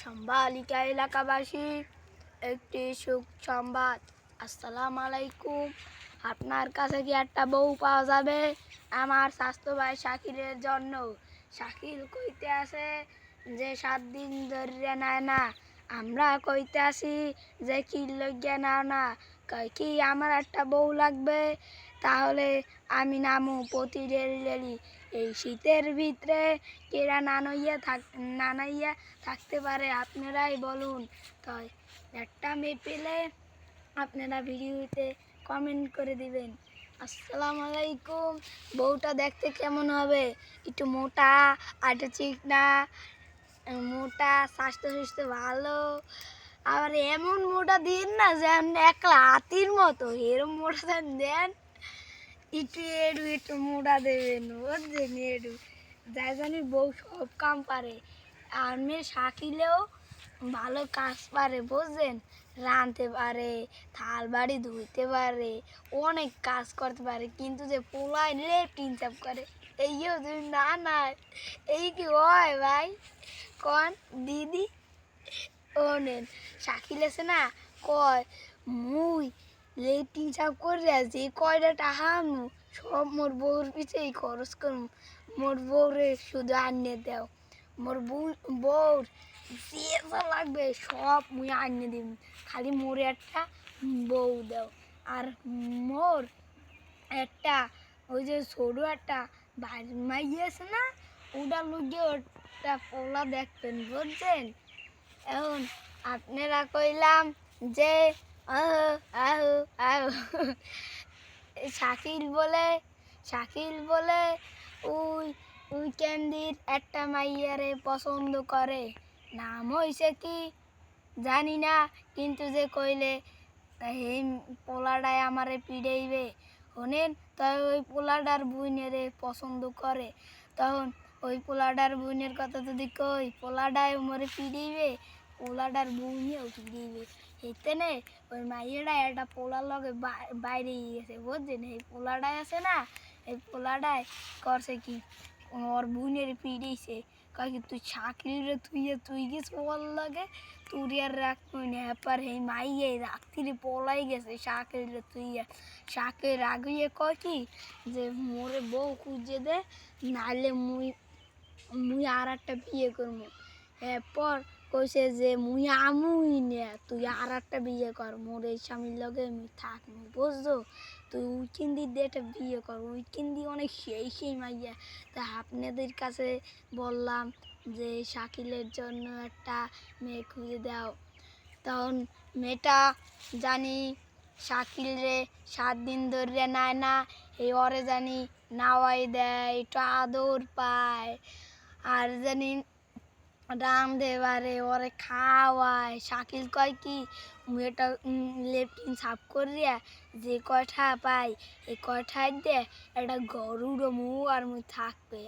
সম্বালিকা এলাকাবাসী একটি সুসংবাদ। আসসালামু আলাইকুম। আপনার কাছে কি একটা বউ পাওয়া যাবে আমার স্বাস্থ্য ভাই শাকিলের জন্য? শাকিল কইতে আছে যে 7 দিন ধরে নেয় না। আমরা কইতে আসি যে কি লইয়া নাও না। কয় কি আমার একটা বউ লাগবে, তাহলে আমি নামু প্রতি রেলি। এই শীতের ভিতরে কেরা নানাইয়া থাকতে পারে আপনারাই বলুন। তাই একটা মেয়ে পেলে আপনারা ভিডিওতে কমেন্ট করে দিবেন। আসসালামু আলাইকুম। বউটা দেখতে কেমন হবে? একটু মোটা, আর একটু চিকনা, মোটা, স্বাস্থ্য ভালো, আবার এমন মোটা দিন না যেন একলা হাতির মতো, এরম মোটা দেন। একটু মোটা দেবেন, বুঝছেন? যাই জানি বউ সব কাম পারে। আর মেয়ে শাকিলেও ভালো কাজ পারে, বুঝছেন? রাঁধতে পারে, থাল বাড়ি ধুইতে পারে, অনেক কাজ করতে পারে। কিন্তু যে পোলায় লেট্রিন সাফ করে, এইও যদি না এই কি হয় ভাই? কন দিদি ওনেন শাকিল আছে না, কয় মুই লেট্রিন সাফ করে আছি, কয়টা টাকা আনু সব মোর বউর পিছেই খরচ করুম। মোর বউরে শুধু আনিয়ে দাও, মোর বউর যে যা লাগবে সব মুই আনিয়ে দিম, খালি মোর একটা বউ দাও। আর মোর একটা ওই যে ছোট একটা মাই আছে না, ওটা লুকিয়ে ওটা পোলা দেখবেন, বুঝছেন? এখন আপনারা কইলাম যে আহো আহো আহো। শাকিল বলে ওই উইকেন্ডির একটা মাইয়ারে পছন্দ করে। নাম হইছে কি জানি না, কিন্তু যে কইলে এই পোলাডায় আমারে পিড়াইবে শোনেন, তাই ওই পোলাডার বুইনেরে পছন্দ করে। তখন ওই পোলাডার বুইনের কথা যদি কই, পোলাডায় মরে পিড়াইবে, পোলাডার বুইনেও পিড়াইবে। এতেনে ওই মাইয়াটা একটা পোলার লগে বাইরে গেছে, বুঝছেন? এই পোলাডায় আছে না, এই পোলাডায় করছে কি ওর বুইনের পিড়াইছে। কয় কি তুই শাকিল রে তুই গেছ ওর লাগে, তুই আর রাখবো না। এবার এই মাইয়ে রাত্রিরে পলাই গেছে শাকিল রে শাকের রাগিয়ে কয় কি যে মোরে বউ খুঁজে দে, নাহলে মুই আর একটা বিয়ে করবো। এরপর কইছে যে মুই আমুই না, তুই আর একটা বিয়ে কর, মোর এই স্বামীর লগে আমি থাকবো, বুঝছো? তুই উইকেন্দি দিয়ে একটা বিয়ে কর, উইকেন্দি অনেক সেই মাইয়া। তা আপনাদের কাছে বললাম যে শাকিলের জন্য একটা মেয়ে খুঁজে দাও। তখন মেয়েটা জানি শাকিল রে 7 দিন ধরে নেয় না, এই ওরে জানি নাওয়াই দেয়, একটু আদর পায়, আর জানি রাঁধতে পারে, ওরে খাওয়ায়। শাকিল কয় কি মেয়েটা লেট্রিন সাফ করিয়া যে কয়টা পাই, এই কয়টায় দিয়ে একটা গরুর মুখ আর মুই থাকবে।